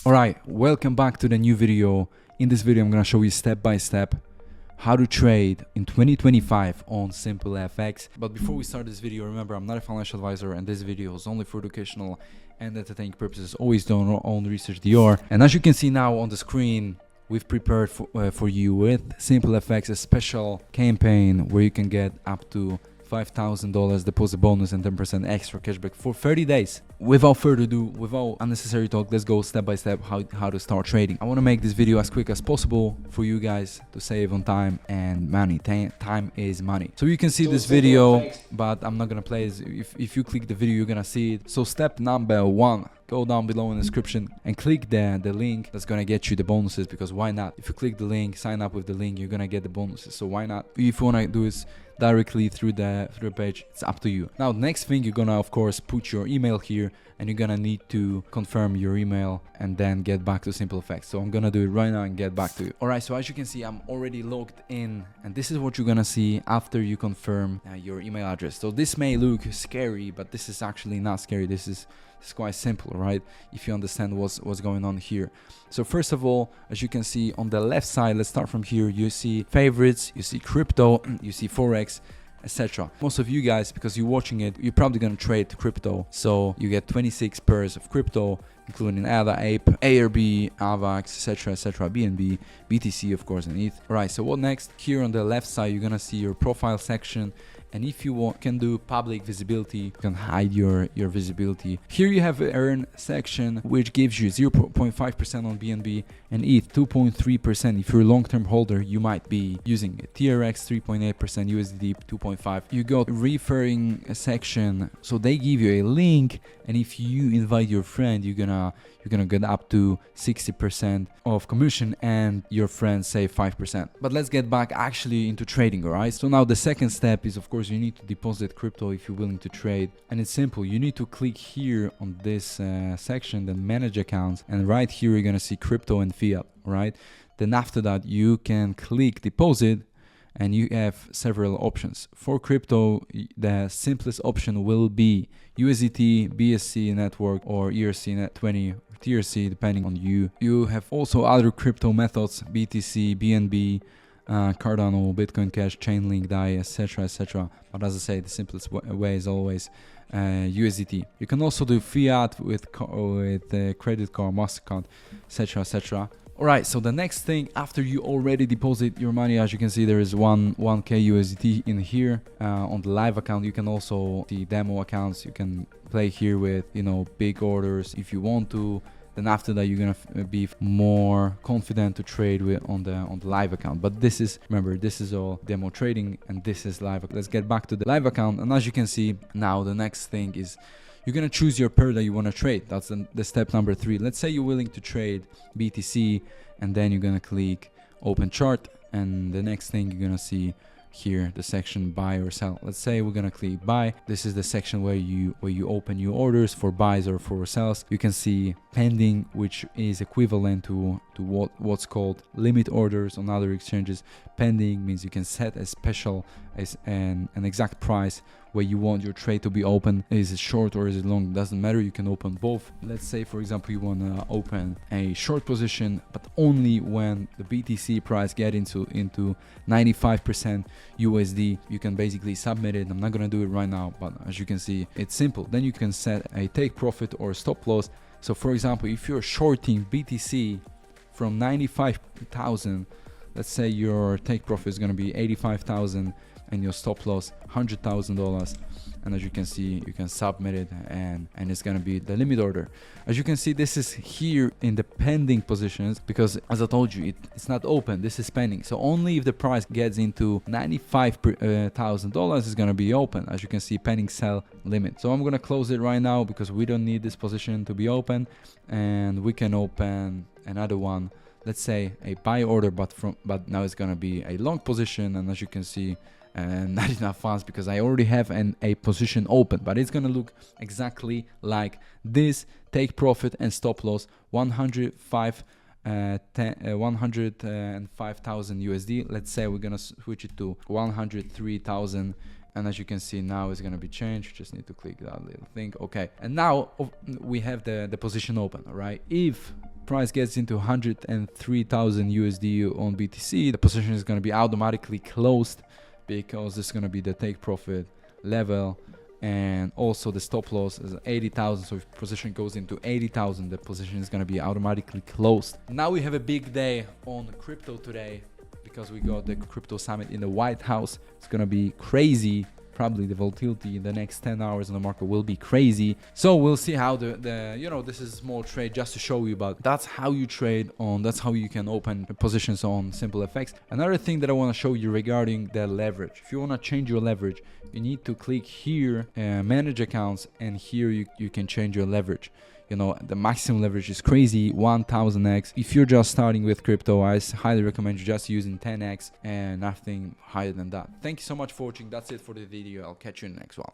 Alright, welcome back to the new video. In this video I'm gonna show you step by step how to trade in 2025 on SimpleFX. But before we start this video, remember I'm not a financial advisor and this video is only for educational and entertaining purposes. Always do your own research DR. And as you can see now on the screen, we've prepared for you with SimpleFX a special campaign where you can get up to $5,000 deposit bonus and 10% extra cashback for 30 days. Without further ado, without unnecessary talk, let's go step by step how to start trading. I want to make this video as quick as possible for you guys to save on time and money. Time is money. So you can see this video, but I'm not gonna play it. If you click the video, you're gonna see it. So step number 1, go down below in the description and click the link that's gonna get you the bonuses, because why not? If you click the link, sign up with the link, you're gonna get the bonuses. So why not? If you wanna do this directly through the page, it's up to you. Now, the next thing, you're gonna of course put your email here, and you're gonna need to confirm your email and then get back to SimpleFX. So I'm gonna do it right now and get back to you. All right, so as you can see, I'm already logged in, and this is what you're gonna see after you confirm your email address. So this may look scary, but this is actually not scary. This is quite simple, right? If you understand what's going on here. So first of all, as you can see on the left side, let's start from here. You see favorites, you see crypto, you see forex, etc. Most of you guys, because you're watching it, you're probably gonna trade crypto. So you get 26 pairs of crypto, including ADA, APE, ARB, AVAX, etc., BNB, BTC, of course, and ETH. All right, so what next? Here on the left side, you're gonna see your profile section. And if you want, can do public visibility, you can hide your visibility. Here you have an earn section, which gives you 0.5% on BNB and ETH, 2.3%. If you're a long-term holder, you might be using it. TRX 3.8%, USD 2.5. You got referring section, so they give you a link, and if you invite your friend, you're gonna get up to 60% of commission, and your friends save 5%. But let's get back actually into trading. All right, so now the second step is, of course, you need to deposit crypto if you're willing to trade, and it's simple. You need to click here on this section, then manage accounts, and right here you're gonna see crypto and fiat. Right, then after that you can click deposit, and you have several options. For crypto, the simplest option will be USDT, BSC network, or ERC20 or TRC, depending on you. You have also other crypto methods: BTC, BNB, Cardano, Bitcoin Cash, Chainlink, DAI, etc. But as I say, the simplest way is always USDT. You can also do fiat with credit card, MasterCard, etc. Alright, so the next thing, after you already deposit your money, as you can see, there is 1k USDT in here on the live account. You can also see demo accounts. You can play here with, big orders if you want to. Then after that, you're gonna be more confident to trade on the live account. But this is, remember, this is all demo trading, and this is live. Let's get back to the live account, and as you can see now, the next thing is you're gonna choose your pair that you wanna trade. That's the step number 3. Let's say you're willing to trade BTC, and then you're gonna click open chart, and the next thing you're gonna see here the section buy or sell. Let's say we're gonna click buy. This is the section where you open your orders for buys or for sells. You can see pending, which is equivalent to what's called limit orders on other exchanges. Pending means you can set a special an exact price where you want your trade to be open. Is it short or is it long? Doesn't matter, you can open both. Let's say, for example, you want to open a short position, but only when the BTC price get into 95% USD. You can basically submit it. I'm not gonna do it right now, but as you can see, it's simple. Then you can set a take profit or stop loss. So for example, if you're shorting BTC from 95,000, let's say your take profit is going to be 85,000 and your stop loss $100,000, and as you can see, you can submit it, and it's going to be the limit order. As you can see, this is here in the pending positions, because as I told you, it's not open, this is pending. So only if the price gets into $95,000 is going to be open. As you can see, pending sell limit. So I'm going to close it right now because we don't need this position to be open, and we can open another one. Let's say a buy order, but now it's going to be a long position, and as you can see, not enough funds because I already have a position open, but it's gonna look exactly like this. Take profit and stop loss 105,000 USD. Let's say we're gonna switch it to 103,000, and as you can see now it's gonna be changed. Just need to click that little thing. Okay, and now we have the position open. All right, if price gets into 103,000 USD on BTC, the position is going to be automatically closed because this is going to be the take profit level, and also the stop loss is 80,000. So if position goes into 80,000, the position is going to be automatically closed. Now we have a big day on crypto today because we got the crypto summit in the White House. It's going to be crazy. Probably the volatility in the next 10 hours in the market will be crazy. So we'll see how this is a small trade just to show you, but that's how you trade on, that's how you can open positions on SimpleFX. Another thing that I want to show you regarding the leverage. If you want to change your leverage, you need to click here, manage accounts, and here you can change your leverage. The maximum leverage is crazy, 1000x. If you're just starting with crypto, I highly recommend you just using 10x and nothing higher than that. Thank you so much for watching. That's it for the video. I'll catch you in the next one.